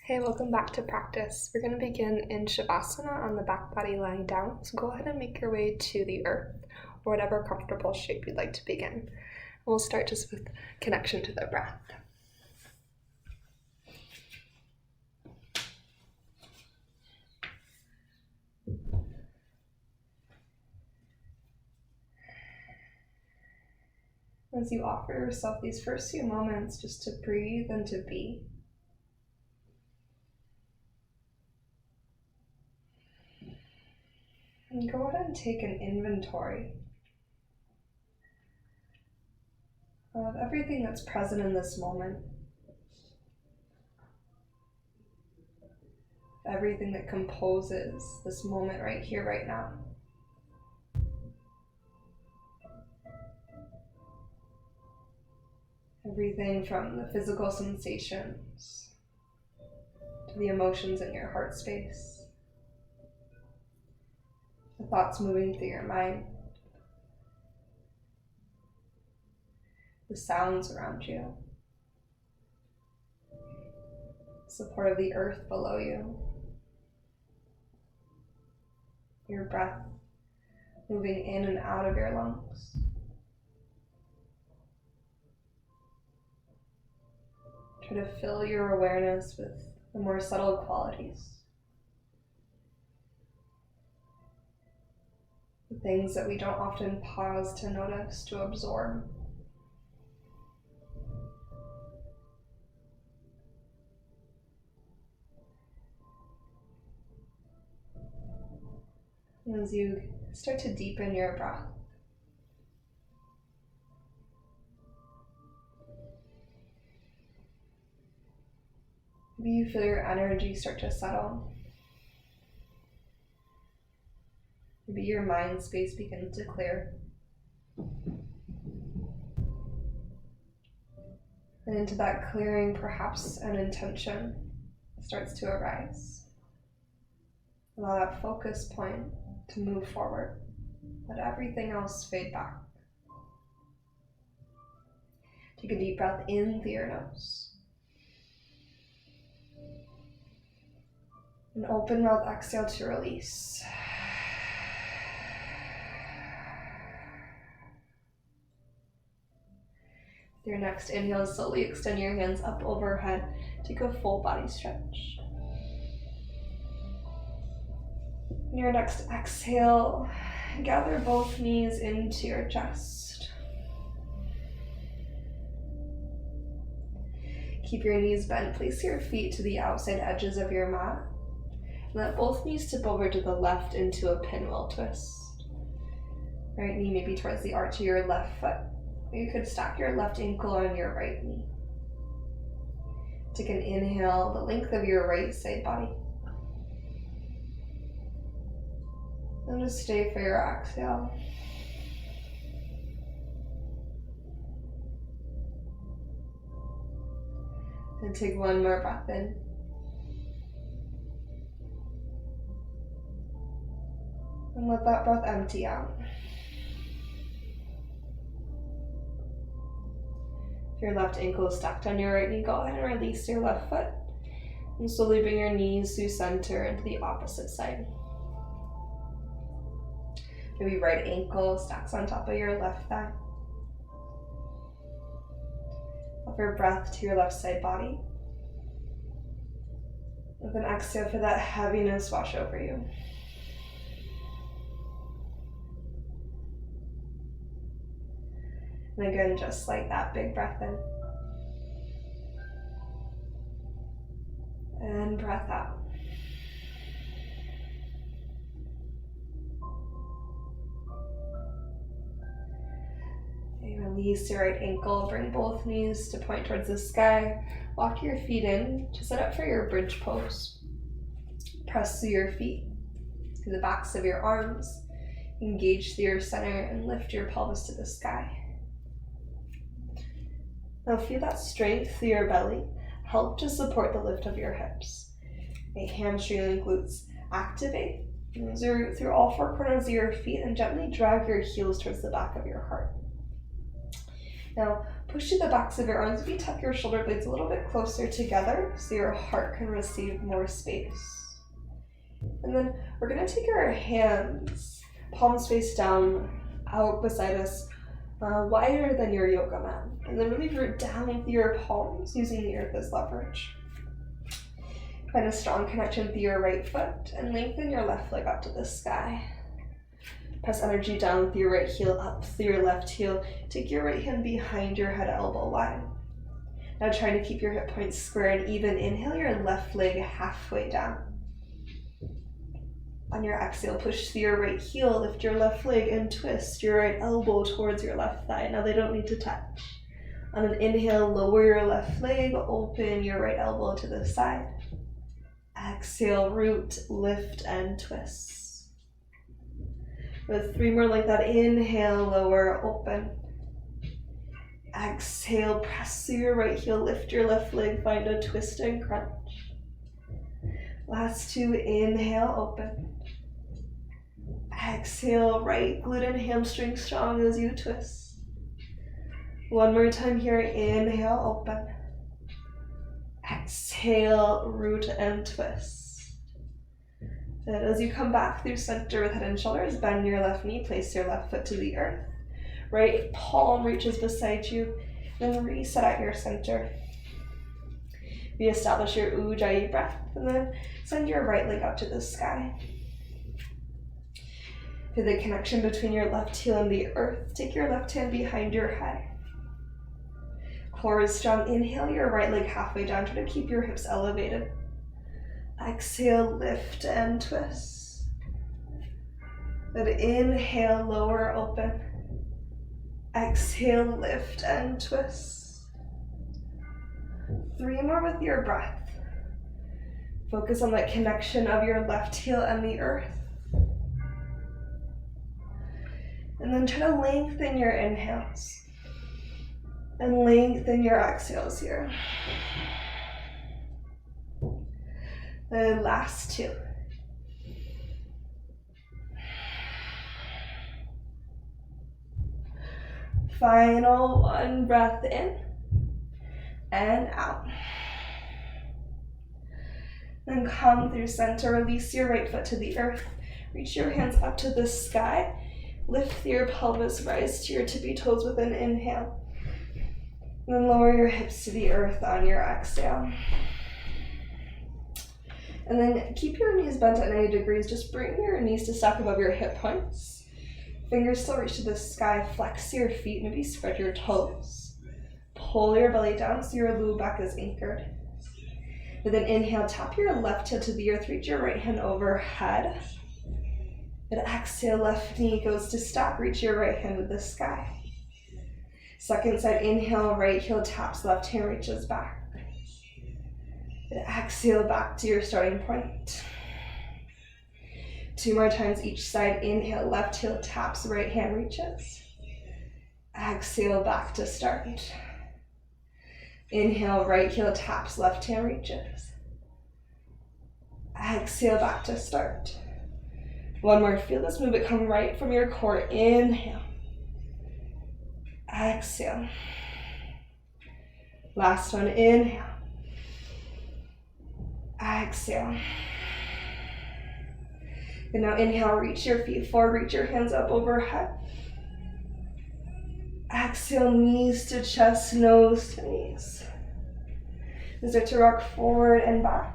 Hey, welcome back to practice. We're going to begin in Shavasana on the back body lying down. So go ahead and make your way to the earth or whatever comfortable shape you'd like to begin. We'll start just with connection to the breath. As you offer yourself these first few moments just to breathe and to be, and go ahead and take an inventory of everything that's present in this moment, everything that composes this moment right here, right now. Everything from the physical sensations to the emotions in your heart space, the thoughts moving through your mind, the sounds around you, the support of the earth below you, your breath moving in and out of your lungs. Try to fill your awareness with the more subtle qualities, the things that we don't often pause to notice, to absorb. And as you start to deepen your breath, maybe you feel your energy start to settle. Maybe your mind space begins to clear. And into that clearing, perhaps an intention starts to arise. Allow that focus point to move forward. Let everything else fade back. Take a deep breath in through your nose. An open mouth exhale to release. With your next inhale, slowly extend your hands up overhead. Take a full body stretch. And your next exhale, gather both knees into your chest. Keep your knees bent. Place your feet to the outside edges of your mat. Let both knees tip over to the left into a pinwheel twist. Right knee maybe towards the arch of your left foot. Or you could stack your left ankle on your right knee. Take an inhale, the length of your right side body. And just stay for your exhale. And take one more breath in. And let that breath empty out. If your left ankle is stacked on your right knee, go ahead and release your left foot. And slowly bring your knees through center into the opposite side. Maybe right ankle stacks on top of your left thigh. Offer breath to your left side body. With an exhale, for that heaviness wash over you. And again, just like that, big breath in. And breath out. Okay, release your right ankle, bring both knees to point towards the sky. Walk your feet in to set up for your bridge pose. Press through your feet to the backs of your arms. Engage through your center and lift your pelvis to the sky. Now feel that strength through your belly. Help to support the lift of your hips. Make hamstring and glutes activate. Through all four corners of your feet and gently drag your heels towards the back of your heart. Now push through the backs of your arms. Maybe tuck your shoulder blades a little bit closer together so your heart can receive more space. And then we're going to take our hands, palms face down, out beside us, wider than your yoga mat. And then really root down with your palms, using the earth as leverage. Find a strong connection with your right foot and lengthen your left leg up to the sky. Press energy down with your right heel up through your left heel. Take your right hand behind your head, elbow wide. Now trying to keep your hip points square and even. Inhale your left leg halfway down. On your exhale, push through your right heel, lift your left leg and twist your right elbow towards your left thigh. Now they don't need to touch. On an inhale, lower your left leg, open your right elbow to the side. Exhale, root, lift, and twist. With 3 more like that. Inhale, lower, open. Exhale, press through your right heel, lift your left leg, find a twist and crunch. Last 2, inhale, open. Exhale, right glute and hamstring strong as you twist. 1 more time here, inhale, open. Exhale, root and twist. Then as you come back through center with head and shoulders, bend your left knee, place your left foot to the earth. Right palm reaches beside you, then reset at your center. Reestablish your Ujjayi breath, and then send your right leg up to the sky. Feel the connection between your left heel and the earth. Take your left hand behind your head. Core is strong. Inhale your right leg halfway down. Try to keep your hips elevated. Exhale, lift and twist. Then inhale, lower, open. Exhale, lift and twist. 3 more with your breath. Focus on that connection of your left heel and the earth. And then try to lengthen your inhales and lengthen your exhales here. The last 2. Final 1, breath in and out. Then come through center, release your right foot to the earth. Reach your hands up to the sky. Lift your pelvis, rise to your tippy toes with an inhale. And then lower your hips to the earth on your exhale. And then keep your knees bent at 90 degrees. Just bring your knees to stack above your hip points. Fingers still reach to the sky. Flex your feet, maybe spread your toes. Pull your belly down so your low back is anchored. And then inhale, tap your left heel to the earth. Reach your right hand overhead. And exhale, left knee goes to stop. Reach your right hand to the sky. Second side, inhale, right heel taps, left hand reaches back. And exhale, back to your starting point. 2 more times each side. Inhale, left heel taps, right hand reaches. Exhale, back to start. Inhale, right heel taps, left hand reaches. Exhale, back to start. 1 more. Feel this movement come right from your core. Inhale. Exhale. Last one. Inhale. Exhale. And now inhale, reach your feet forward, reach your hands up overhead. Exhale, knees to chest, nose to knees. And start to rock forward and back.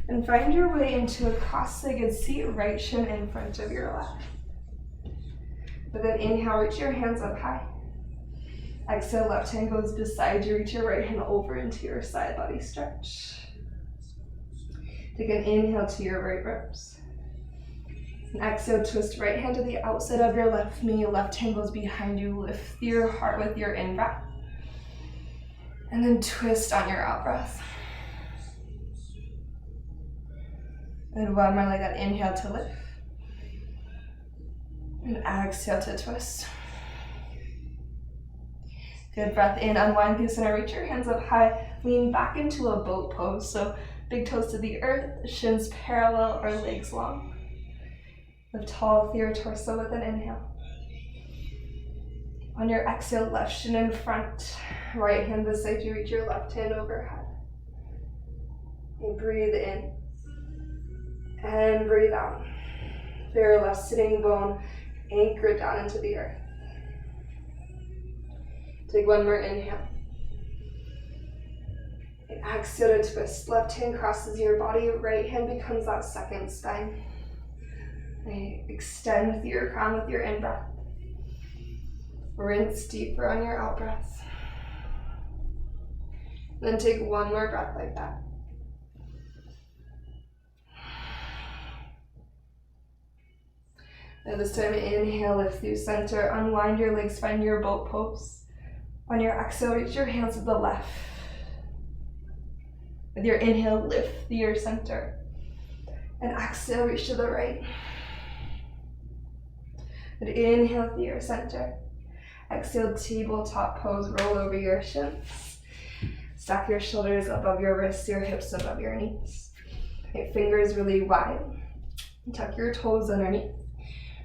And find your way into a cross-legged seat, right shin in front of your left. But then inhale, reach your hands up high. Exhale, left hand goes beside you, reach your right hand over into your side body stretch. Take an inhale to your right ribs. And exhale, twist right hand to the outside of your left knee, left hand goes behind you, lift your heart with your in-breath. And then twist on your out-breath. And 1 more like that, inhale to lift. And exhale to twist. Good, breath in, unwind through center, reach your hands up high, lean back into a boat pose. So big toes to the earth, shins parallel or legs long. Lift tall through your torso with an inhale. On your exhale, left shin in front, right hand beside you, reach your left hand overhead. And breathe in and breathe out. Feel your left sitting bone anchor down into the earth. Take one more inhale. And exhale to twist. Left hand crosses your body, right hand becomes that second spine. And extend through your crown with your in-breath. Rinse deeper on your out-breath. Then take one more breath like that. And this time, inhale, lift through center, unwind your legs, find your boat pose. On your exhale, reach your hands to the left. With your inhale, lift through your center. And exhale, reach to the right. And inhale through your center. Exhale, tabletop pose, roll over your shins. Stack your shoulders above your wrists, your hips above your knees. Right, fingers really wide. Tuck your toes underneath.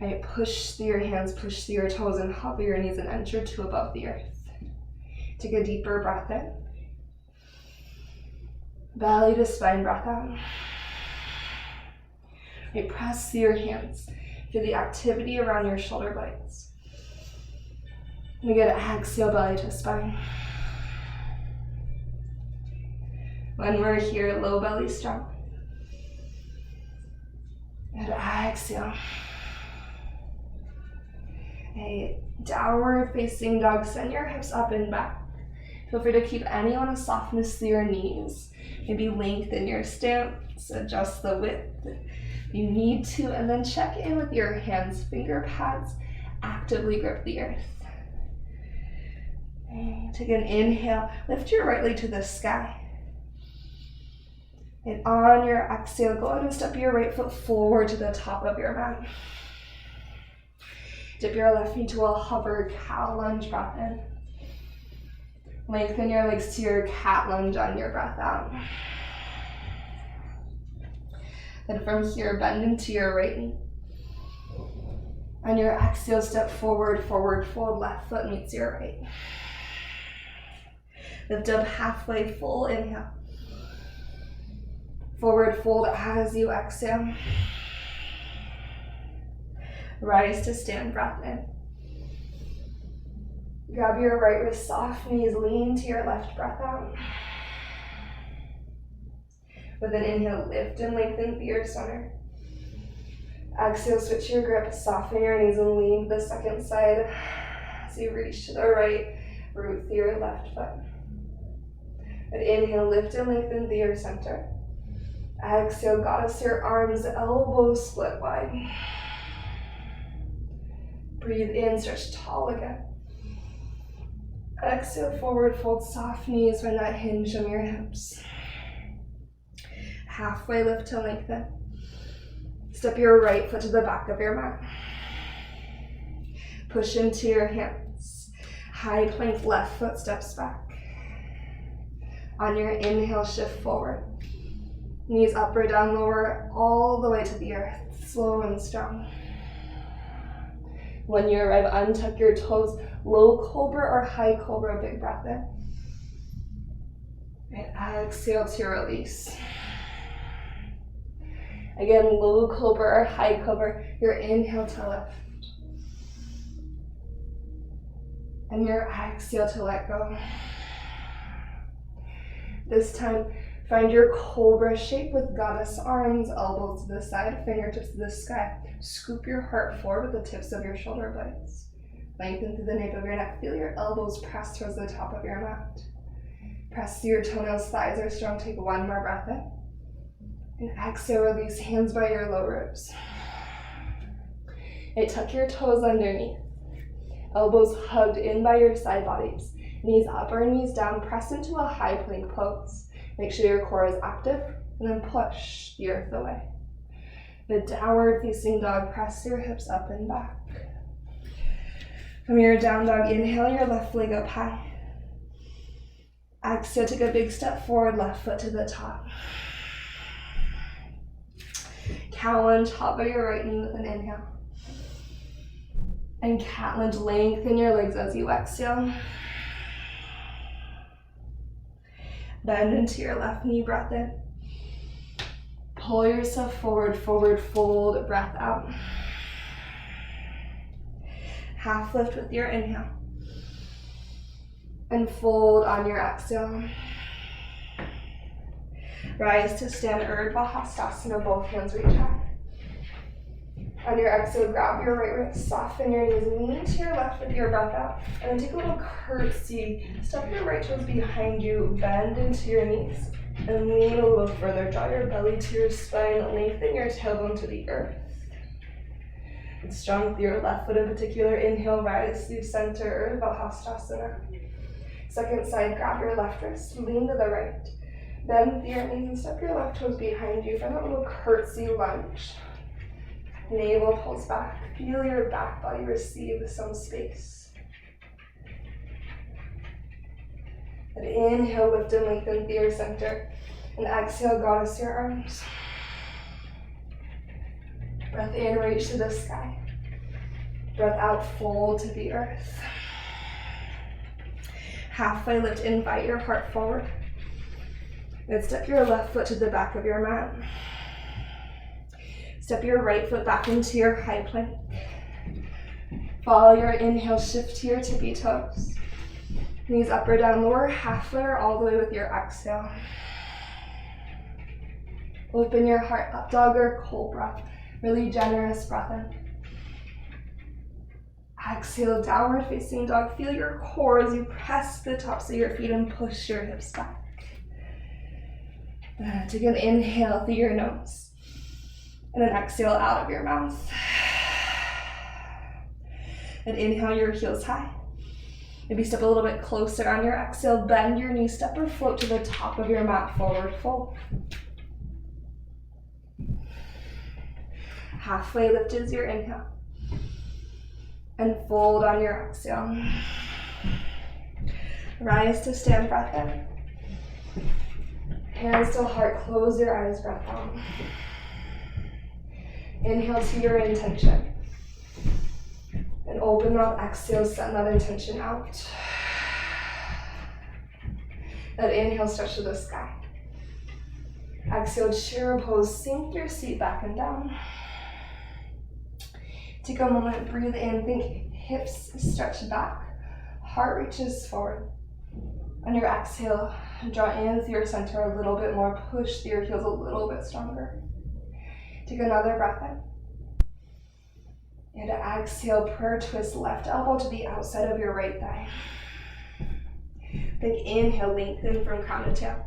Right, push through your hands, push through your toes, and hover your knees and enter to above the earth. Take a deeper breath in. Belly to spine breath out. Right, press through your hands. Feel the activity around your shoulder blades. And again, exhale, belly to spine. When we're here, low belly strong. And exhale. A downward facing dog, send your hips up and back. Feel free to keep any amount of softness through your knees. Maybe lengthen your stance, adjust the width if you need to, and then check in with your hands, finger pads, actively grip the earth. Okay, take an inhale, lift your right leg to the sky. And on your exhale, go ahead and step your right foot forward to the top of your mat. Dip your left knee to a hover cow lunge, breath in. Lengthen your legs to your cat lunge on your breath out. Then from here, bend into your right knee. On your exhale, step forward, forward fold, left foot meets your right. Lift up halfway, full inhale. Forward fold as you exhale. Rise to stand, breath in. Grab your right wrist, soft knees, lean to your left, breath out. With an inhale, lift and lengthen through your center. Exhale, switch your grip, soften your knees and lean to the second side. As you reach to the right, root through your left foot. With inhale, lift and lengthen through your center. Exhale, goddess your arms, elbows split wide. Breathe in, stretch tall again. Exhale, forward fold, soft knees, find that hinge from your hips. Halfway lift to lengthen. Step your right foot to the back of your mat. Push into your hands. High plank, left foot steps back. On your inhale, shift forward. Knees up or down, lower, all the way to the earth, slow and strong. When you arrive, untuck your toes, low cobra or high cobra, big breath in. And exhale to release. Again, low cobra or high cobra, your inhale to lift. And your exhale to let go. This time, find your cobra shape with goddess arms, elbows to the side, fingertips to the sky. Scoop your heart forward with the tips of your shoulder blades. Lengthen through the nape of your neck. Feel your elbows press towards the top of your mat. Press through your toenails, thighs are strong. Take one more breath in. And exhale, release, hands by your low ribs. And tuck your toes underneath. Elbows hugged in by your side bodies. Knees up or knees down, press into a high plank pose. Make sure your core is active, and then push the earth away. The downward facing dog, press your hips up and back. From your down dog, inhale your left leg up high. Exhale, take a big step forward, left foot to the top. Cow lunge, hover your right knee with an inhale. And cat lunge, lengthen your legs as you exhale. Bend into your left knee, breath in. Pull yourself forward, forward fold, breath out. Half lift with your inhale. And fold on your exhale. Rise to stand, Urdhva Hastasana, both hands reach high. On your exhale, grab your right wrist, soften your knees, lean to your left with your breath out, and then take a little curtsy. Step your right toes behind you, bend into your knees, and lean a little further. Draw your belly to your spine, lengthen your tailbone to the earth. And strong with your left foot in particular. Inhale, rise through center, Urdhva Hastasana. Second side, grab your left wrist, lean to the right. Bend your knees and step your left toes behind you. Find a little curtsy lunge. Navel pulls back. Feel your back body receive some space. And inhale, lift and lengthen through your center. And exhale, goddess your arms. Breath in, reach to the sky. Breath out, fold to the earth. Halfway lift, invite your heart forward. And step your left foot to the back of your mat. Step your right foot back into your high plank. Follow your inhale, shift to your tippy toes. Knees up or down, lower half flare all the way with your exhale. Open your heart, up dog or cobra. Really generous breath in. Exhale, downward facing dog. Feel your core as you press the tops of your feet and push your hips back. Take an inhale through your nose. And then exhale out of your mouth. And inhale your heels high. Maybe step a little bit closer on your exhale. Bend your knees, step or float to the top of your mat, forward fold. Halfway lift is your inhale. And fold on your exhale. Rise to stand, breath in. Hands to heart, close your eyes, breath out. Inhale to your intention. And open mouth, exhale, send that intention out. And inhale, stretch to the sky. Exhale, chair pose, sink your seat back and down. Take a moment, breathe in, think hips stretch back, heart reaches forward. On your exhale, draw in through your center a little bit more, push through your heels a little bit stronger. Take another breath in. And exhale, prayer twist, left elbow to the outside of your right thigh. Big inhale, lengthen from crown to tail.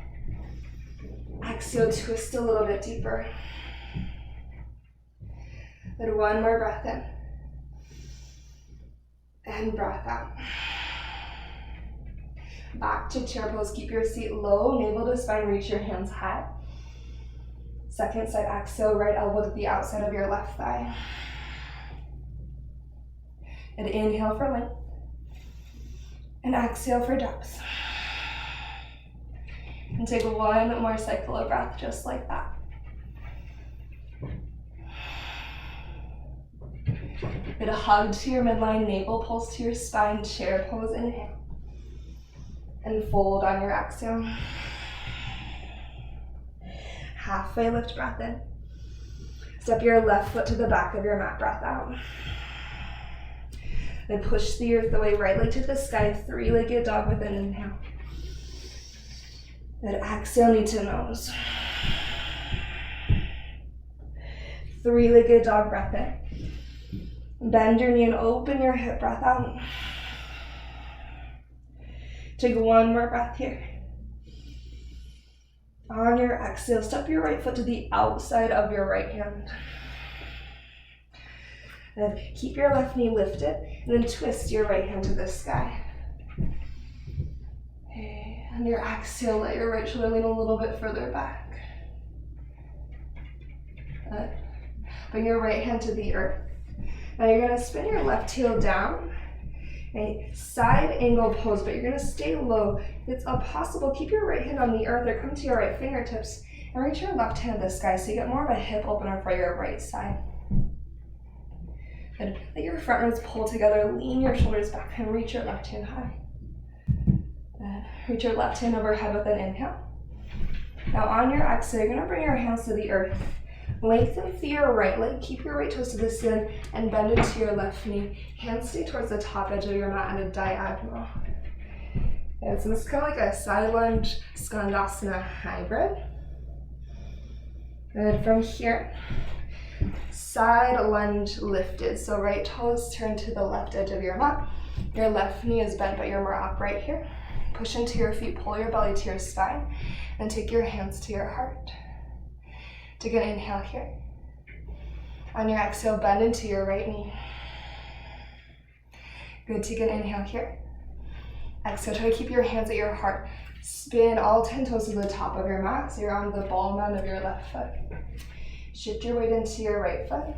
Exhale, twist a little bit deeper. Then one more breath in. And breath out. Back to chair pose, keep your seat low, navel to spine, reach your hands high. Second side, exhale, right elbow to the outside of your left thigh. And inhale for length. And exhale for depth. And take one more cycle of breath just like that. Get a hug to your midline, navel pulse to your spine, chair pose, inhale. And fold on your exhale. Halfway lift, breath in. Step your left foot to the back of your mat, breath out. Then push the earth away, right leg to the sky, three-legged dog with an inhale. Then exhale, knee to nose. Three-legged dog, breath in. Bend your knee and open your hip, breath out. Take one more breath here. On your exhale, step your right foot to the outside of your right hand. And keep your left knee lifted, and then twist your right hand to the sky. Okay. On your exhale, let your right shoulder lean a little bit further back. Bring your right hand to the earth. Now you're going to spin your left heel down. A side angle pose, but you're going to stay low. If it's possible, keep your right hand on the earth or come to your right fingertips and reach your left hand to the sky so you get more of a hip opener for your right side. Good. Let your front ribs pull together, lean your shoulders back, and reach your left hand high. Good. Reach your left hand overhead with an inhale. Now on your exhale, you're gonna bring your hands to the earth. Lengthen through your right leg, keep your right toes to the ceiling, and bend into your left knee. Hands stay towards the top edge of your mat at a diagonal. And so this is kind of like a side lunge Skandasana hybrid. Good. From here, side lunge lifted. So right toes turn to the left edge of your mat. Your left knee is bent, but you're more upright here. Push into your feet, pull your belly to your spine, and take your hands to your heart. Take an inhale here. On your exhale, bend into your right knee. Good, take an inhale here. Exhale, try to keep your hands at your heart. Spin all 10 toes to the top of your mat, so you're on the ball mound of your left foot. Shift your weight into your right foot.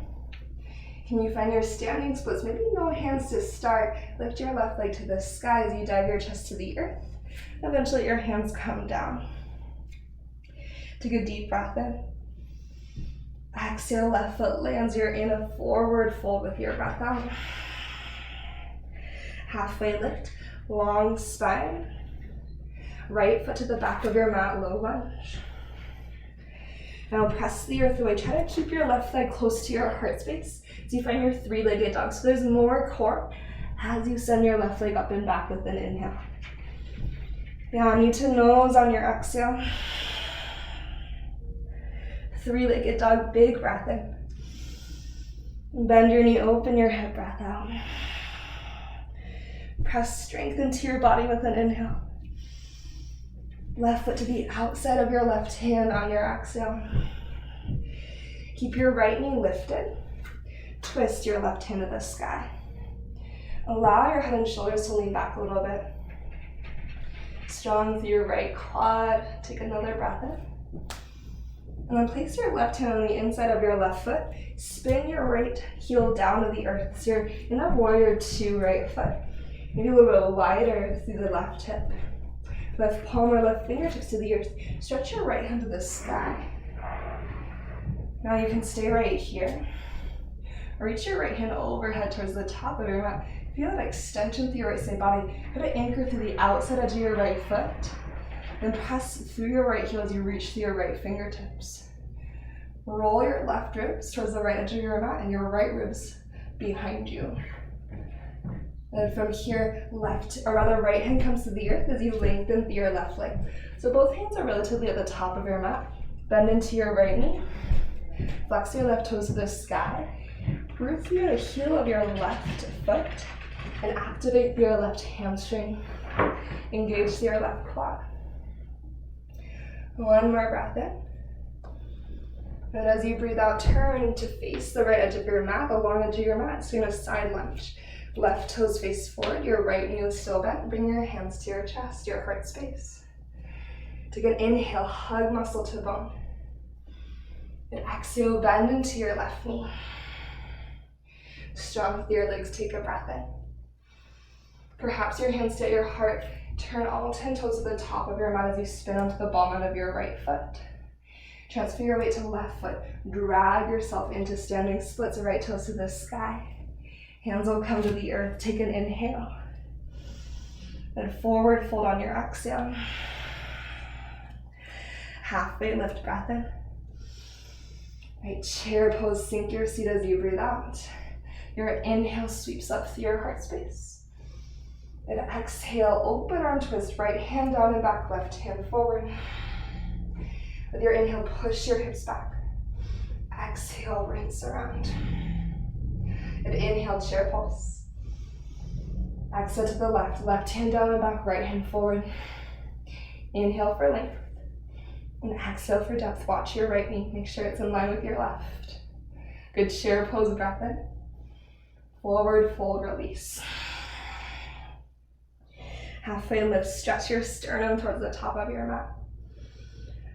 Can you find your standing splits? Maybe no hands to start. Lift your left leg to the sky as you dive your chest to the earth. Eventually your hands come down. Take a deep breath in. Exhale, left foot lands. You're in a forward fold with your breath out. Halfway lift, long spine. Right foot to the back of your mat, low lunge. Now press the earth away. Try to keep your left leg close to your heart space as you find your three-legged dog. So there's more core as you send your left leg up and back with an inhale. Now knee to nose on your exhale. Three-legged dog, big breath in. Bend your knee, open your hip, breath out. Press strength into your body with an inhale. Left foot to the outside of your left hand on your exhale. Keep your right knee lifted. Twist your left hand to the sky. Allow your head and shoulders to lean back a little bit. Strong through your right quad. Take another breath in. And then place your left hand on the inside of your left foot. Spin your right heel down to the earth. So you're in a warrior two right foot. Maybe a little bit wider through the left hip. Left palm or left fingertips to the earth. Stretch your right hand to the sky. Now you can stay right here. Reach your right hand overhead towards the top of your mat. Feel that extension through your right side body. Put an anchor through the outside edge of your right foot. Then press through your right heel as you reach through your right fingertips. Roll your left ribs towards the right edge of your mat and your right ribs behind you. And from here, right hand comes to the earth as you lengthen through your left leg. So both hands are relatively at the top of your mat. Bend into your right knee. Flex your left toes to the sky. Root through the heel of your left foot and activate your left hamstring. Engage through your left quad. One more breath in. And as you breathe out, turn to face the right edge of your mat, the long edge of your mat. So you're in a side lunge. Left toes face forward, your right knee is still bent. Bring your hands to your chest, your heart space. Take an inhale, hug muscle to bone. And exhale, bend into your left knee. Strong with your legs, take a breath in. Perhaps your hands stay at your heart. Turn all 10 toes to the top of your mat as you spin onto the ball mat of your right foot. Transfer your weight to the left foot. Drag yourself into standing splits, right toes to the sky. Hands will come to the earth. Take an inhale. Then forward fold on your exhale. Halfway lift, breath in. Right, chair pose, sink your seat as you breathe out. Your inhale sweeps up through your heart space. And exhale, open arm twist, right hand down and back, left hand forward. With your inhale, push your hips back. Exhale, rinse around. And inhale, chair pose. Exhale to the left, left hand down and back, right hand forward. Inhale for length. And exhale for depth. Watch your right knee, make sure it's in line with your left. Good chair pose, breath in. Forward fold, release. Halfway lift, stretch your sternum towards the top of your mat.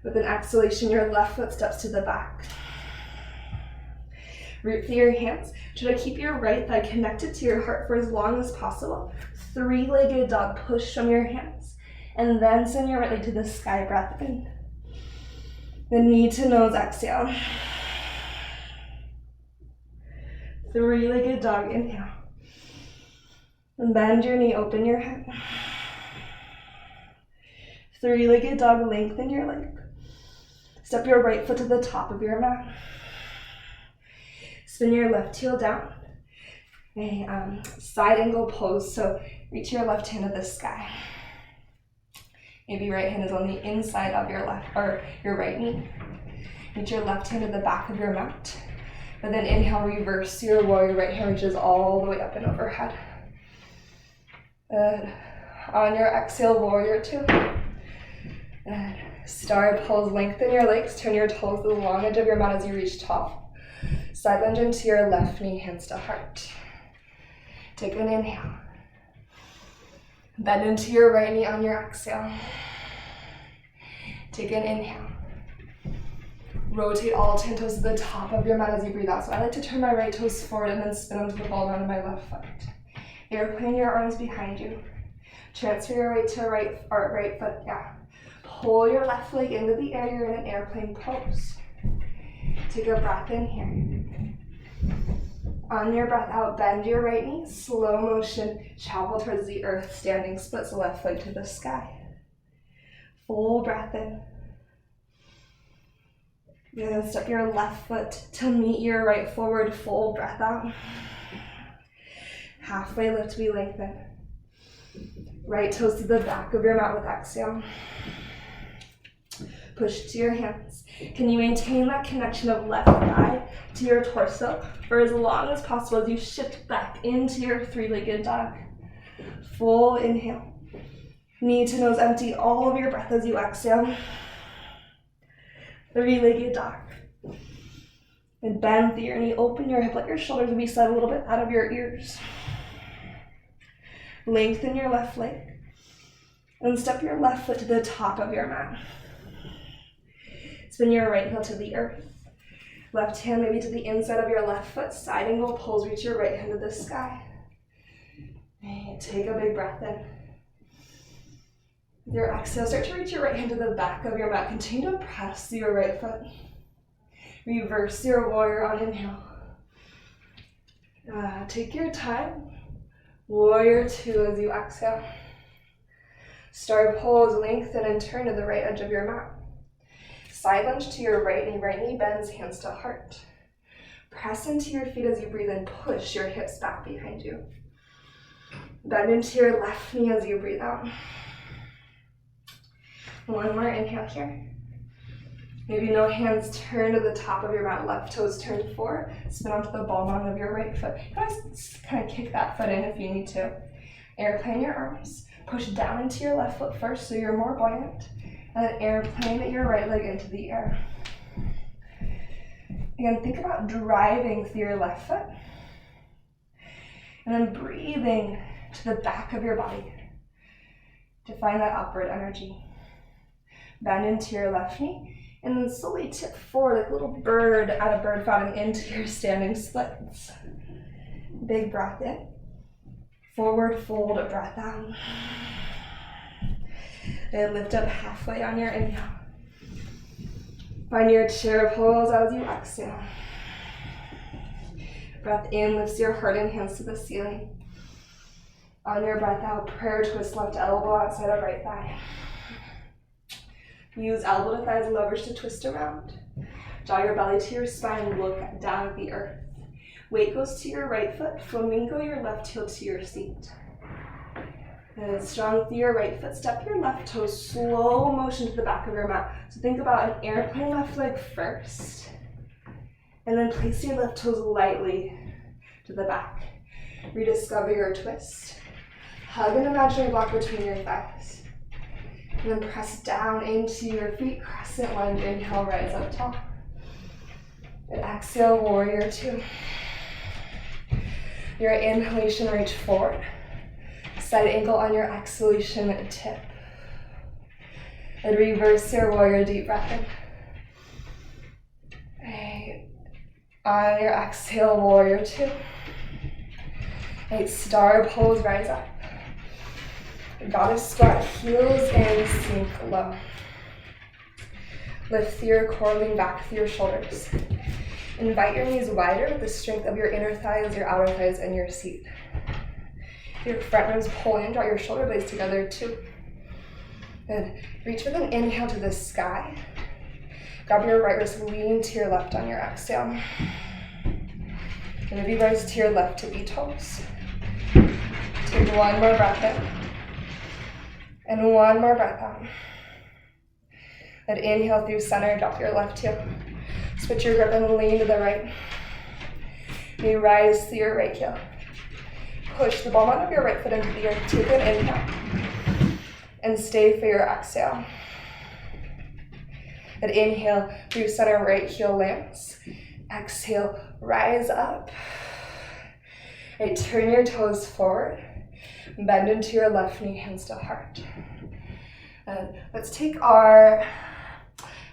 With an exhalation, your left foot steps to the back. Root through your hands. Try to keep your right thigh connected to your heart for as long as possible. Three-legged dog, push from your hands. And then send your right leg to the sky, breath in. The knee to nose, exhale. Three-legged dog, inhale. And bend your knee, open your hip. Three-legged dog, lengthen your leg. Step your right foot to the top of your mat. Spin your left heel down. A side angle pose, so reach your left hand to the sky. Maybe right hand is on the inside of your left or your right knee. Reach your left hand to the back of your mat. And then inhale, reverse your warrior. Right hand reaches all the way up and overhead. Good. On your exhale, warrior two. Good. Star pose, lengthen your legs, turn your toes to the long edge of your mat as you reach top. Side lunge into your left knee, hands to heart. Take an inhale. Bend into your right knee on your exhale. Take an inhale. Rotate all 10 toes to the top of your mat as you breathe out. So I like to turn my right toes forward and then spin onto the ball down to my left foot. Airplane your arms behind you. Transfer your weight to right foot, yeah. Pull your left leg into the air, you're in an airplane pose. Take a breath in here. On your breath out, bend your right knee, slow motion, travel towards the earth, standing splits the left leg to the sky. Full breath in. You're gonna step your left foot to meet your right forward, full breath out. Halfway lift, we lengthen. Right toes to the back of your mat with exhale. Push to your hands. Can you maintain that connection of left thigh to your torso for as long as possible as you shift back into your three-legged dog? Full inhale. Knee to nose, empty all of your breath as you exhale. Three-legged dog. And bend through your knee, open your hip, let your shoulders be set a little bit out of your ears. Lengthen your left leg. And step your left foot to the top of your mat. Spin your right heel to the earth. Left hand maybe to the inside of your left foot. Side angle pulls, reach your right hand to the sky. And take a big breath in. With your exhale, start to reach your right hand to the back of your mat. Continue to press your right foot. Reverse your warrior on inhale. Take your time. Warrior two as you exhale. Star pose, lengthen and turn to the right edge of your mat. Side lunge to your right knee bends, hands to heart. Press into your feet as you breathe in, push your hips back behind you. Bend into your left knee as you breathe out. One more inhale here. Maybe no hands, turn to the top of your mat, left toes turned forward, spin onto the ball down of your right foot. Just kind of kick that foot in if you need to. Airplane your arms, push down into your left foot first so you're more buoyant, and then airplane your right leg into the air. Again, think about driving through your left foot, and then breathing to the back of your body to find that upward energy. Bend into your left knee, and then slowly tip forward like a little bird out of bird fountain into your standing splits. Big breath in. Forward fold, a breath out. And lift up halfway on your inhale. Find your chair pose as you exhale. Breath in, lifts your heart and hands to the ceiling. On your breath out, prayer twist, left elbow outside of right thigh. Use elbow to thighs leverage to twist around. Draw your belly to your spine, look down at the earth. Weight goes to your right foot, flamingo your left heel to your seat. And strong through your right foot, step your left toes, slow motion to the back of your mat. So think about an airplane left leg first. And then place your left toes lightly to the back. Rediscover your twist. Hug an imaginary block between your thighs. And then press down into your feet, crescent lunge, inhale, rise up tall. And exhale, warrior two. Your inhalation, reach forward. Side ankle on your exhalation, tip. And reverse your warrior, deep breath in. Right. On your exhale, warrior two. Right, star pose, rise up. Goddess squat, heels in, sink low. Lift through your core, lean back through your shoulders. Invite your knees wider with the strength of your inner thighs, your outer thighs, and your seat. Your front ribs pull in, draw your shoulder blades together, 2. Good. Reach with an inhale to the sky. Grab your right wrist, lean to your left on your exhale. And maybe rise to your left tippy toes. Take one more breath in. And one more breath out. And inhale through center, drop your left heel. Switch your grip and lean to the right. You rise to your right heel. Push the ball of your right foot into the earth. Take an inhale. And stay for your exhale. And inhale through center, right heel lands. Exhale, rise up. Right, turn your toes forward. Bend into your left knee, hands to heart. And let's take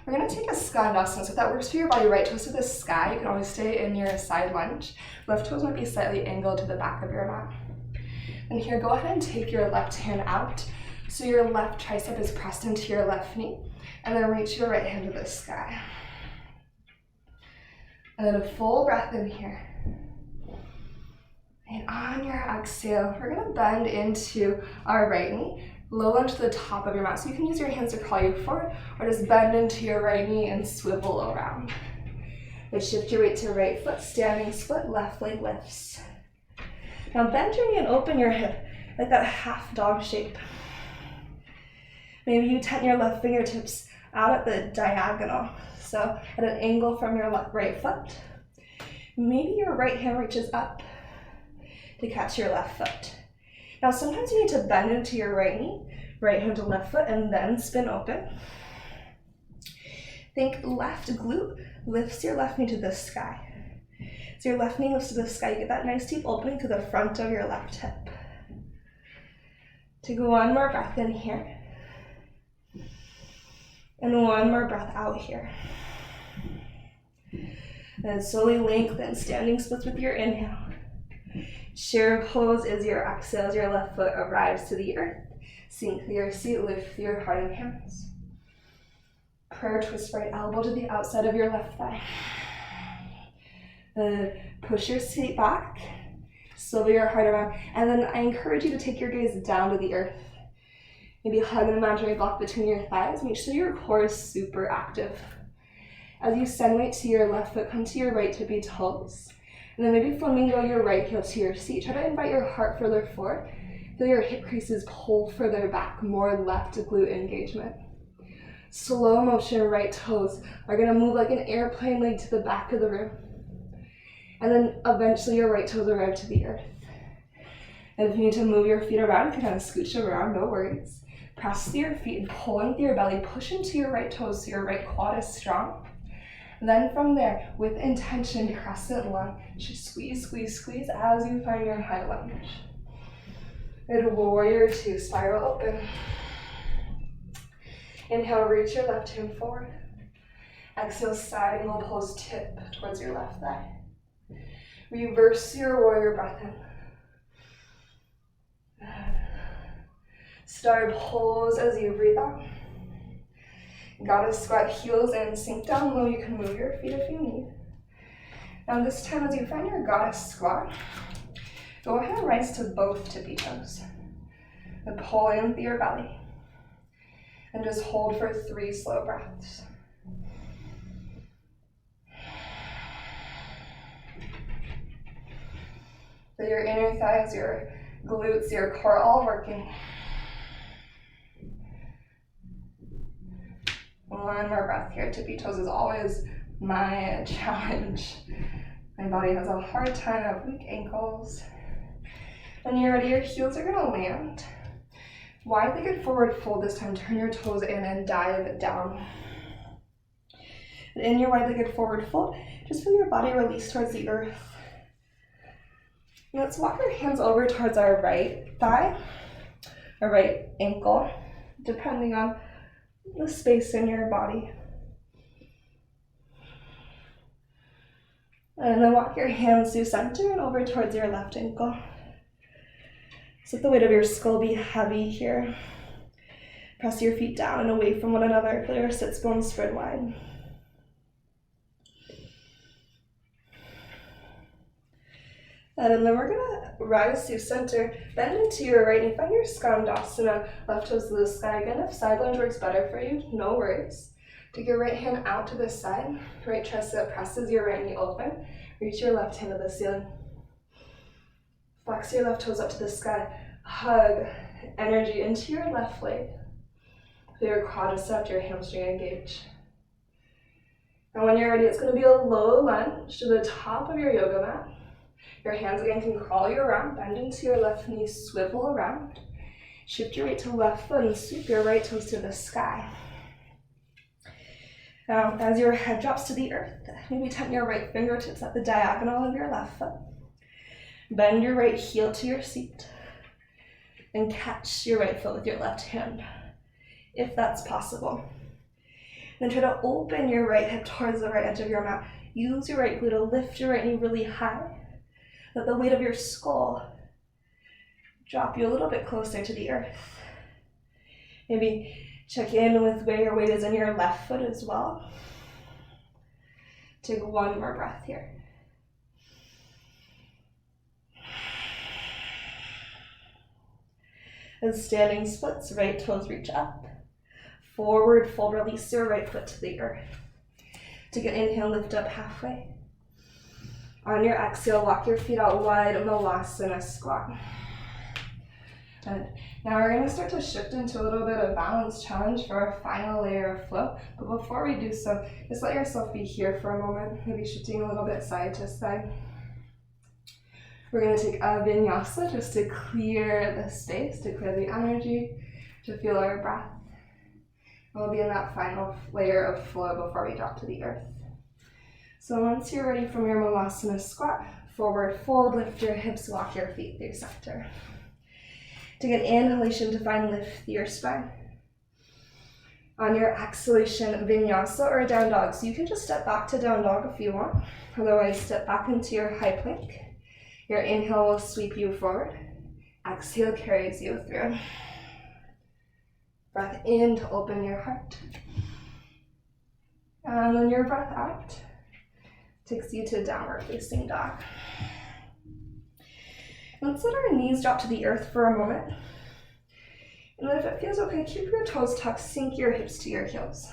we're gonna take a skandasana. So if that works for your body, right toes to the sky. You can always stay in your side lunge. Left toes might be slightly angled to the back of your mat. And here, go ahead and take your left hand out. So your left tricep is pressed into your left knee. And then reach your right hand to the sky. And then a full breath in here. And on your exhale, we're gonna bend into our right knee. Low lunge to the top of your mat. So you can use your hands to crawl you forward, or just bend into your right knee and swivel around. And shift your weight to right foot, standing split, left leg lifts. Now bend your knee and open your hip, like that half dog shape. Maybe you tent your left fingertips out at the diagonal, so at an angle from your right foot. Maybe your right hand reaches up to catch your left foot. Now sometimes you need to bend into your right knee, right hand to left foot, and then spin open. Think left glute lifts your left knee to the sky. So your left knee lifts to the sky, you get that nice deep opening to the front of your left hip. Take one more breath in here. And one more breath out here. And slowly lengthen, standing splits with your inhale. Chair pose is your exhale as your left foot arrives to the earth. Sink through your seat, lift through your heart and hands. Prayer twist right elbow to the outside of your left thigh. Then push your seat back, swivel your heart around, and then I encourage you to take your gaze down to the earth. Maybe hug an imaginary block between your thighs. Make sure your core is super active. As you send weight to your left foot, come to your right tippy toes. And then maybe flamingo your right heel to your seat. Try to invite your heart further forward. Feel your hip creases pull further back, more left glute engagement. Slow motion right toes are gonna move like an airplane leg to the back of the room. And then eventually your right toes arrive to the earth. And if you need to move your feet around, you can kind of scooch them around, no worries. Press through your feet and pull into your belly, push into your right toes so your right quad is strong. Then from there, with intention, crescent lunge. Squeeze, squeeze, squeeze as you find your high lunge. Good, warrior 2, spiral open. Inhale, reach your left hand forward. Exhale, side angle pose, tip towards your left thigh. Reverse your warrior breath in. Star pose as you breathe out. Goddess squat, heels in, sink down low. You can move your feet if you need. Now this time as you find your goddess squat, go ahead and rise to both tippy toes. And pull in through your belly. And just hold for 3 slow breaths. So your inner thighs, your glutes, your core all working. One more breath here. Tippy toes is always my challenge. My body has a hard time, I have weak ankles. When you're ready, your heels are gonna land. Wide-legged forward fold this time. Turn your toes in and dive down. And in your wide-legged forward fold, just feel your body release towards the earth. Let's walk our hands over towards our right thigh, or right ankle, depending on the space in your body. And then walk your hands to center and over towards your left ankle. So let the weight of your skull be heavy here. Press your feet down and away from one another. Feel your sits bones spread wide. And then we're gonna rise to center, bend into your right knee, find your Skandasana, left toes to the sky. Again, if side lunge works better for you, no worries. Take your right hand out to the side, right tricep presses your right knee open, reach your left hand to the ceiling. Flex your left toes up to the sky, hug energy into your left leg. Feel your quadricep, your hamstring engage. And when you're ready, it's gonna be a low lunge to the top of your yoga mat. Your hands again can crawl you around, bend into your left knee, swivel around. Shift your weight to the left foot and sweep your right toes to the sky. Now, as your head drops to the earth, maybe tap your right fingertips at the diagonal of your left foot. Bend your right heel to your seat and catch your right foot with your left hand, if that's possible. Then try to open your right hip towards the right edge of your mat. Use your right glute to lift your right knee really high. Let the weight of your skull drop you a little bit closer to the earth. Maybe check in with where your weight is in your left foot as well. Take one more breath here. And standing splits, right toes reach up. Forward fold, release your right foot to the earth. Take an inhale, lift up halfway. On your exhale, walk your feet out wide, Vinyasa squat. And now we're going to start to shift into a little bit of balance challenge for our final layer of flow. But before we do so, just let yourself be here for a moment, maybe shifting a little bit side to side. We're going to take a Vinyasa just to clear the space, to clear the energy, to feel our breath. We'll be in that final layer of flow before we drop to the earth. So once you're ready from your Vinyasa squat, forward fold, lift your hips, walk your feet through center. Take an inhalation to find lift through your spine. On your exhalation, Vinyasa or down dog. So you can just step back to down dog if you want. Otherwise, step back into your high plank. Your inhale will sweep you forward. Exhale carries you through. Breath in to open your heart. And then your breath out takes you to downward facing dog. Let's let our knees drop to the earth for a moment. And then if it feels okay, keep your toes tucked, sink your hips to your heels.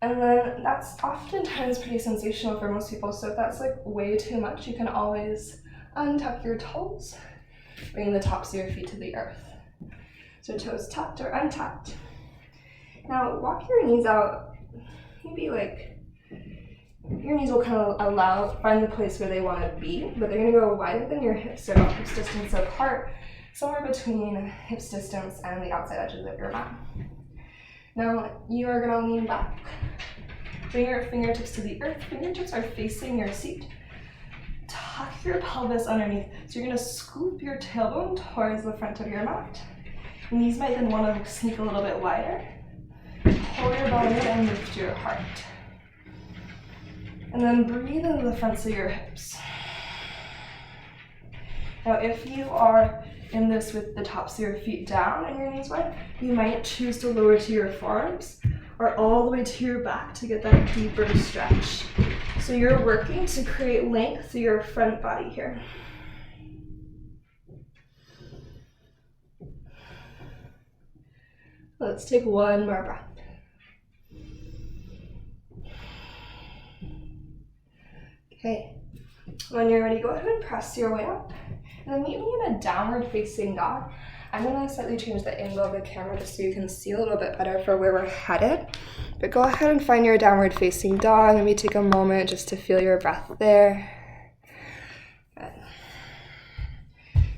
And then that's oftentimes pretty sensational for most people, so if that's like way too much, you can always untuck your toes, bring the tops of your feet to the earth. So toes tucked or untucked. Now walk your knees out, maybe like, your knees will kind of find the place where they want to be, but they're going to go wider than your hips, or about hips distance apart, somewhere between hips distance and the outside edges of your mat. Now you are going to lean back, bring your fingertips to the earth, fingertips are facing your seat. Tuck your pelvis underneath, so you're going to scoop your tailbone towards the front of your mat. And these might then want to sneak a little bit wider. Pull your belly in and lift your heart. And then breathe into the fronts of your hips. Now if you are in this with the tops of your feet down and your knees wide, you might choose to lower to your forearms or all the way to your back to get that deeper stretch. So you're working to create length through your front body here. Let's take one more breath. Okay, when you're ready, go ahead and press your way up. And then meet me in a downward facing dog. I'm gonna slightly change the angle of the camera just so you can see a little bit better for where we're headed. But go ahead and find your downward facing dog. Maybe take a moment just to feel your breath there. Good.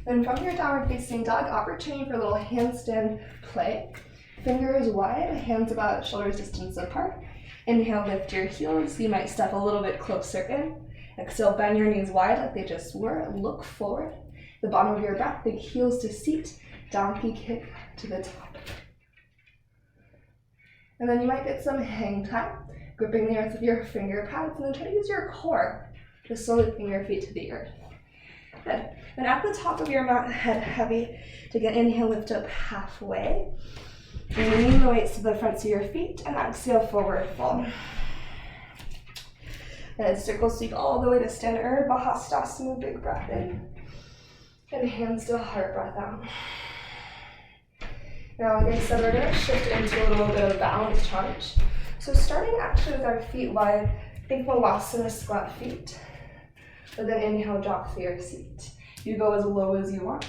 Then from your downward facing dog, opportunity for a little handstand play. Fingers wide, hands about shoulders distance apart. Inhale, lift your heels. You might step a little bit closer in. Exhale, bend your knees wide like they just were. Look forward. The bottom of your back, big heels to seat. Donkey kick to the top. And then you might get some hang time, gripping the earth with your finger pads, and then try to use your core to slowly bring your feet to the earth. Good. And at the top of your mat, head heavy. Take an inhale, lift up halfway. And lean the weights to the fronts of your feet, and exhale, forward fold. And circle sweep all the way to standing Urdhva Hastasana, big breath in. And hands to heart, breath out. Now, like I said, we're gonna shift into a little bit of balance challenge. So starting actually with our feet wide, think Malasana, squat feet. But then inhale, drop through your seat. You go as low as you want.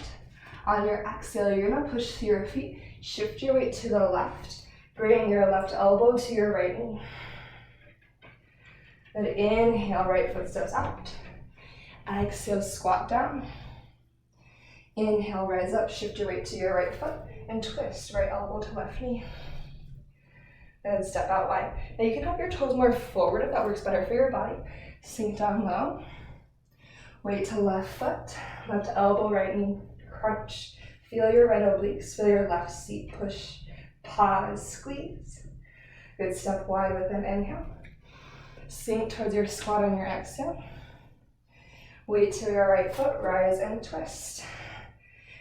On your exhale, you're gonna push through your feet, shift your weight to the left, bring your left elbow to your right knee. Then inhale, right foot steps out. Exhale, squat down. Inhale, rise up, shift your weight to your right foot, and twist right elbow to left knee. Then step out wide. Now you can have your toes more forward if that works better for your body. Sink down low. Weight to left foot, left elbow, right knee, crunch. Feel your right obliques, feel your left seat, push, pause, squeeze. Good, step wide with an inhale. Sink towards your squat on your exhale. Weight to your right foot, rise and twist.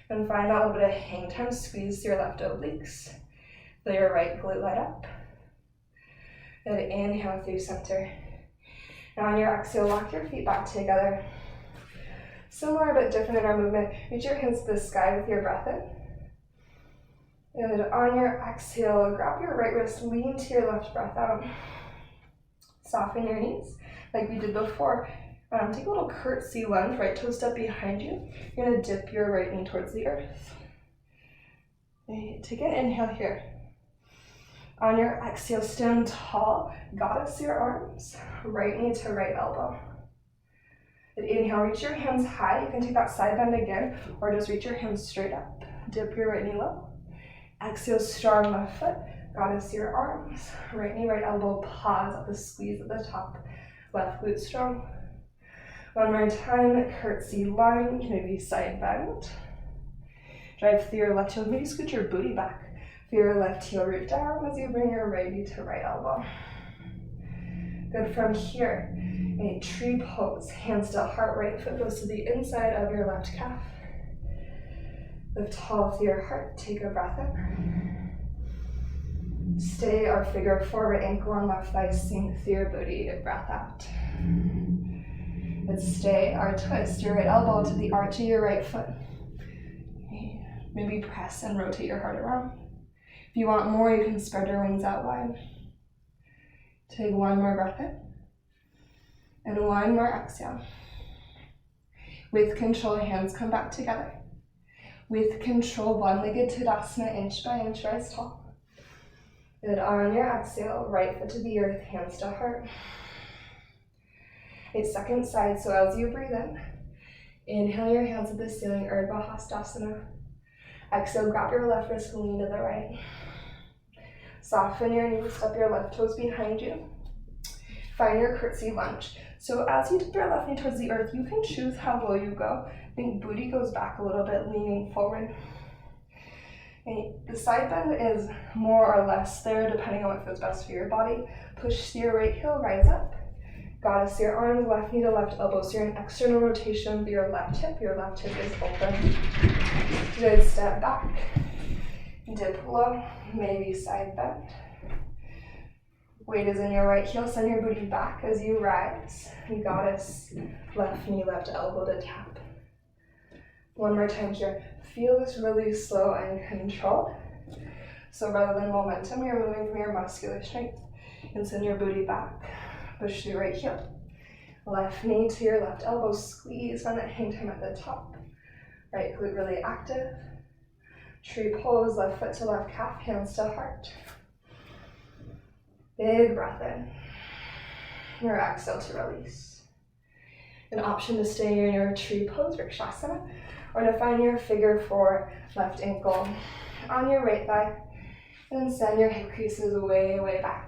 Then find that little bit of hang time, squeeze your left obliques. Feel your right glute light up. Then inhale through center. Now on your exhale, walk your feet back together. Similar but different in our movement. Reach your hands to the sky with your breath in. And on your exhale, grab your right wrist, lean to your left, breath out. Soften your knees like we did before. Take a little curtsy lunge, right toe step behind you. You're gonna dip your right knee towards the earth. Okay, take an inhale here. On your exhale, stand tall, goddess your arms, right knee to right elbow. And inhale, reach your hands high. You can take that side bend again, or just reach your hands straight up. Dip your right knee low. Exhale, strong left foot, goddess your arms, right knee, right elbow, pause at the squeeze at the top. Left glute strong. One more time, curtsy lunge, maybe side bend. Drive through your left heel, maybe scoot your booty back. Feel your left heel root down as you bring your right knee to right elbow. Good, from here, a tree pose, hands to heart, right foot goes to the inside of your left calf. Lift tall through your heart, take a breath in. Stay our figure forward, ankle on left thigh, sink through your booty, breath out. Let's stay our twist, your right elbow to the arch of your right foot. Maybe press and rotate your heart around. If you want more, you can spread your wings out wide. Take one more breath in. And one more exhale. With control, hands come back together. With control, one-legged Tadasana, inch by inch, rise tall. Then on your exhale, right foot to the earth, hands to heart. A second side, so as you breathe in, inhale your hands to the ceiling, Urdhva Hastasana. Exhale, grab your left wrist, lean to the right. Soften your knees, step your left toes behind you. Find your curtsy lunge. So as you dip your left knee towards the earth, you can choose how low you go. I think booty goes back a little bit, leaning forward. And the side bend is more or less there, depending on what feels best for your body. Push your right heel, rise up. Goddess your arms, left knee to left elbow. So you're in external rotation of your left hip is open. Good, step back. Dip low, maybe side bend. Weight is in your right heel, send your booty back as you rise. Goddess, left knee, left elbow to tap. One more time here. Feel this really slow and controlled. So rather than momentum, you're moving from your muscular strength. And send your booty back. Push your right heel. Left knee to your left elbow, squeeze on that hang time at the top. Right glute really active. Tree pose, left foot to left calf, hands to heart. Big breath in. Your exhale to release. An option to stay in your tree pose, Vrikshasana, or to find your figure four, left ankle on your right thigh, and then send your hip creases way, way back.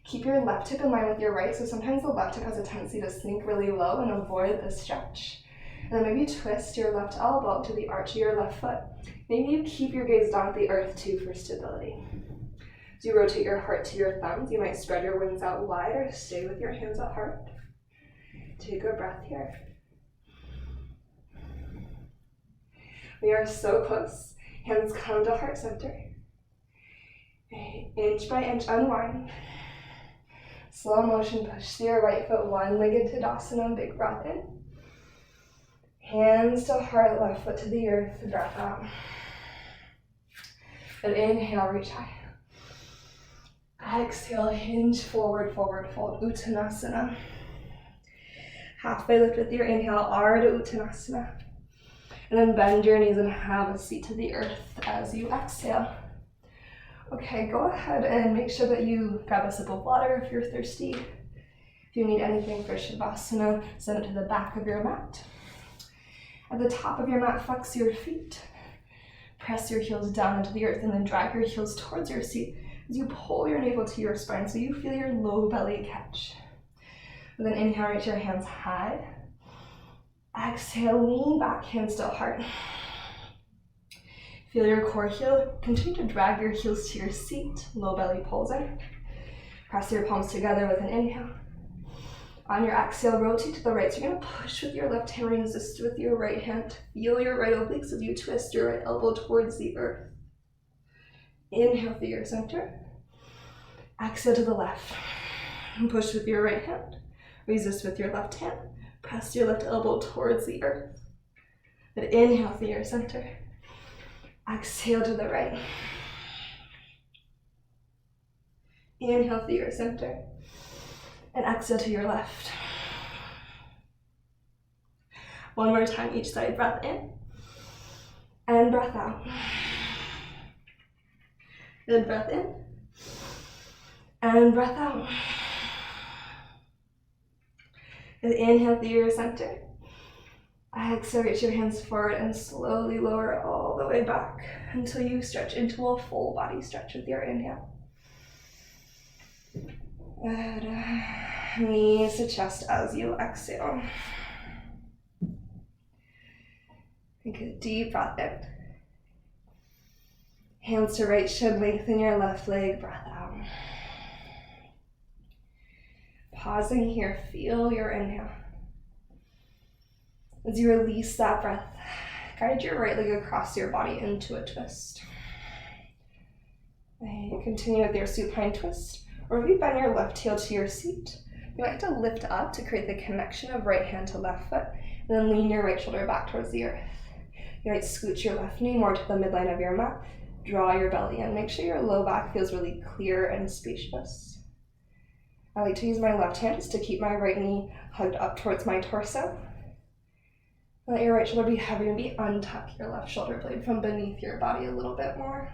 Keep your left hip in line with your right, so sometimes the left hip has a tendency to sink really low and avoid the stretch. And then maybe twist your left elbow to the arch of your left foot. Maybe you keep your gaze down at the earth too for stability. As you rotate your heart to your thumbs, you might spread your wings out wide or stay with your hands at heart. Take a breath here. We are so close. Hands come to heart center. Inch by inch, unwind. Slow motion, push through your right foot, one-legged Tadasana, big breath in. Hands to heart, left foot to the earth, breath out. Good, inhale, reach high. Exhale, hinge forward, forward fold, Uttanasana. Halfway lift with your inhale, Ardha Uttanasana. And then bend your knees and have a seat to the earth as you exhale. Okay, go ahead and make sure that you grab a sip of water if you're thirsty. If you need anything for Shavasana, send it to the back of your mat. At the top of your mat, flex your feet. Press your heels down into the earth and then drag your heels towards your seat as you pull your navel to your spine so you feel your low belly catch. And then inhale, reach your hands high. Exhale, lean back, hands to heart. Feel your core heal. Continue to drag your heels to your seat. Low belly pulls in. Press your palms together with an inhale. On your exhale, rotate to the right. So you're going to push with your left hand, resist with your right hand. Feel your right obliques as you twist your right elbow towards the earth. Inhale through your center. Exhale to the left. And push with your right hand. Resist with your left hand. Press your left elbow towards the earth. Then inhale through your center. Exhale to the right. Inhale through your center. And exhale to your left. One more time each side. Breath in. And breath out. Then breath in. And breath out. And inhale through your center. Exhale, reach your hands forward and slowly lower all the way back until you stretch into a full body stretch with your inhale. Good. Knees to chest as you exhale. Take a deep breath in. Hands to right shin, lengthen your left leg, breath out. Pausing here, feel your inhale. As you release that breath, guide your right leg across your body into a twist. And continue with your supine twist, or if you bend your left heel to your seat, you might have to lift up to create the connection of right hand to left foot, and then lean your right shoulder back towards the earth. You might scoot your left knee more to the midline of your mat, draw your belly in. Make sure your low back feels really clear and spacious. I like to use my left hand just to keep my right knee hugged up towards my torso. Let your right shoulder be heavy, maybe untuck your left shoulder blade from beneath your body a little bit more.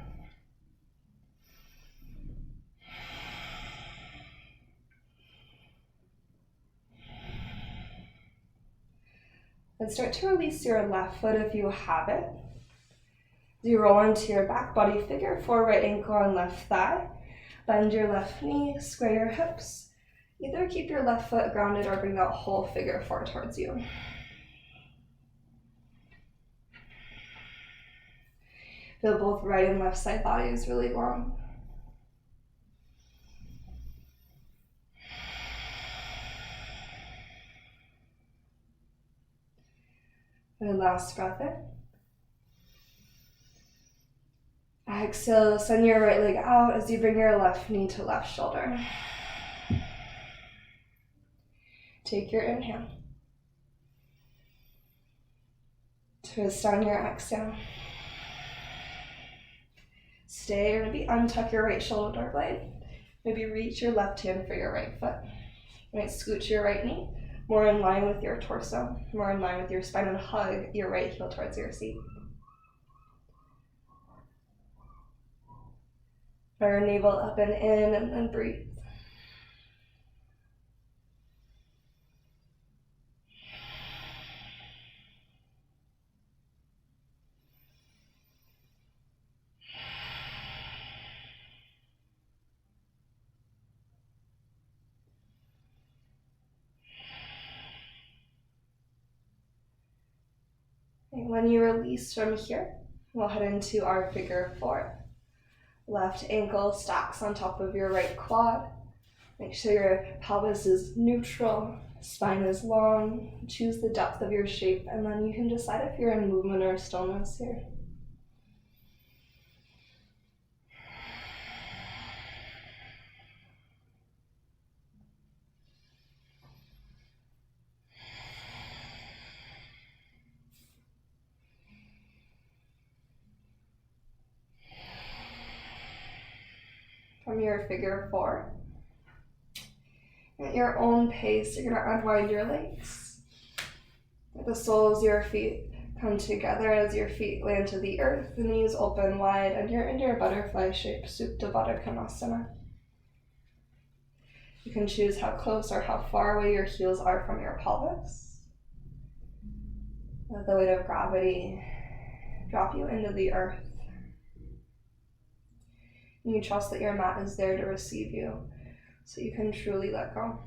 Then start to release your left foot if you have it. As you roll into your back body figure, 4 right ankle on left thigh. Bend your left knee, square your hips. Either keep your left foot grounded or bring that whole figure 4 towards you. Feel both right and left side bodies really long. And last breath in. Exhale, send your right leg out as you bring your left knee to left shoulder. Take your inhale. Twist on your exhale. Stay, or maybe untuck your right shoulder blade. Maybe reach your left hand for your right foot. You might scoot your right knee more in line with your torso, more in line with your spine, and hug your right heel towards your seat. Draw your navel up and in, and then breathe. And when you release from here, we'll head into our figure 4. Left ankle stacks on top of your right quad. Make sure your pelvis is neutral, spine is long. Choose the depth of your shape, and then you can decide if you're in movement or stillness here. your figure 4. At your own pace, you're going to unwind your legs. Let the soles of your feet come together as your feet land to the earth, the knees open wide, and you're in your butterfly shape, Supta Baddha Konasana. You can choose how close or how far away your heels are from your pelvis. Let the weight of gravity drop you into the earth. And you trust that your mat is there to receive you, so you can truly let go.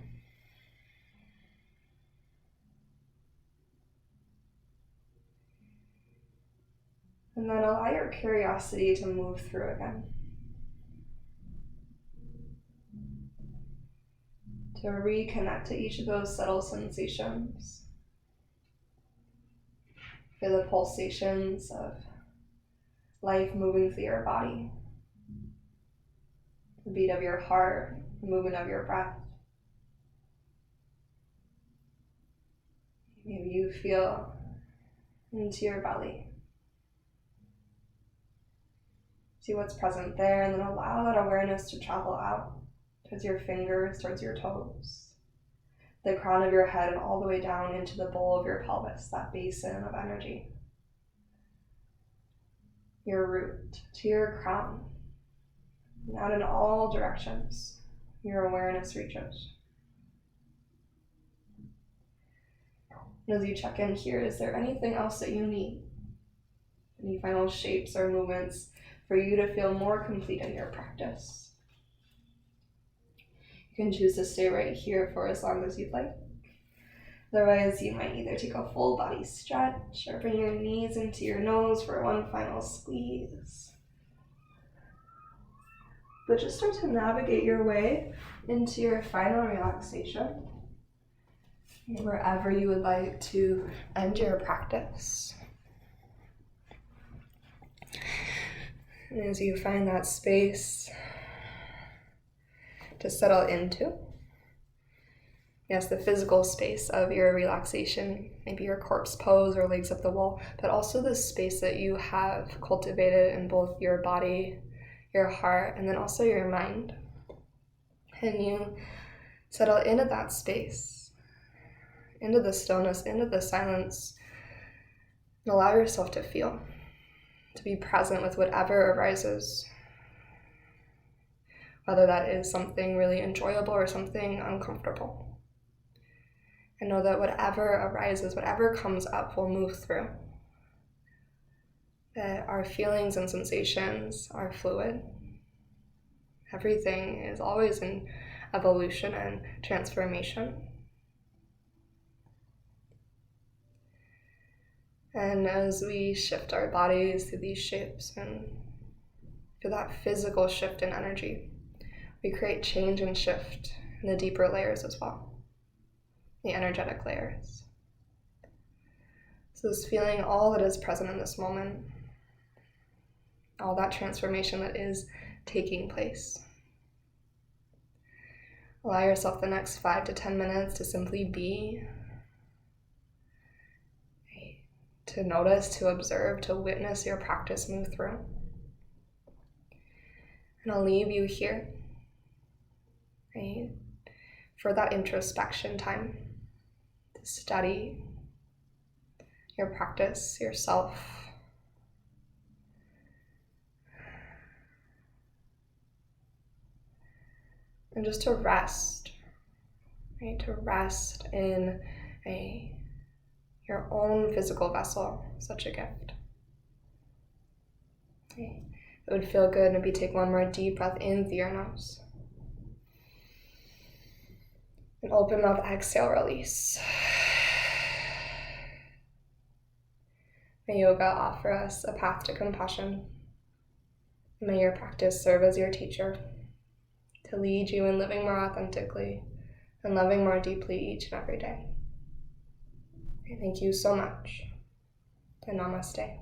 And then allow your curiosity to move through again. To reconnect to each of those subtle sensations. Feel the pulsations of life moving through your body. The beat of your heart, the movement of your breath. Maybe you feel into your belly. See what's present there, and then allow that awareness to travel out towards your fingers, towards your toes, the crown of your head, and all the way down into the bowl of your pelvis, that basin of energy. Your root to your crown, and out in all directions, your awareness reaches. And as you check in here, is there anything else that you need? Any final shapes or movements for you to feel more complete in your practice? You can choose to stay right here for as long as you'd like. Otherwise, you might either take a full body stretch or bring your knees into your nose for one final squeeze. But just start to navigate your way into your final relaxation, wherever you would like to end your practice. And as you find that space to settle into, yes, the physical space of your relaxation, maybe your corpse pose or legs up the wall, but also the space that you have cultivated in both your body, your heart, and then also your mind. And you settle into that space, into the stillness, into the silence, and allow yourself to feel, to be present with whatever arises, whether that is something really enjoyable or something uncomfortable. And know that whatever arises, whatever comes up will move through. That our feelings and sensations are fluid. Everything is always in evolution and transformation. And as we shift our bodies through these shapes and feel that physical shift in energy, we create change and shift in the deeper layers as well, the energetic layers. So this feeling all that is present in this moment, all that transformation that is taking place. Allow yourself the next 5 to 10 minutes to simply be, to notice, to observe, to witness your practice move through. And I'll leave you here, right, for that introspection time, to study your practice, yourself. And just to rest, right, to rest in your own physical vessel, such a gift. Okay. It would feel good. Maybe take one more deep breath in through your nose. And open mouth, exhale, release. May yoga offer us a path to compassion. May your practice serve as your teacher to lead you in living more authentically and loving more deeply each and every day. Thank you so much, and namaste.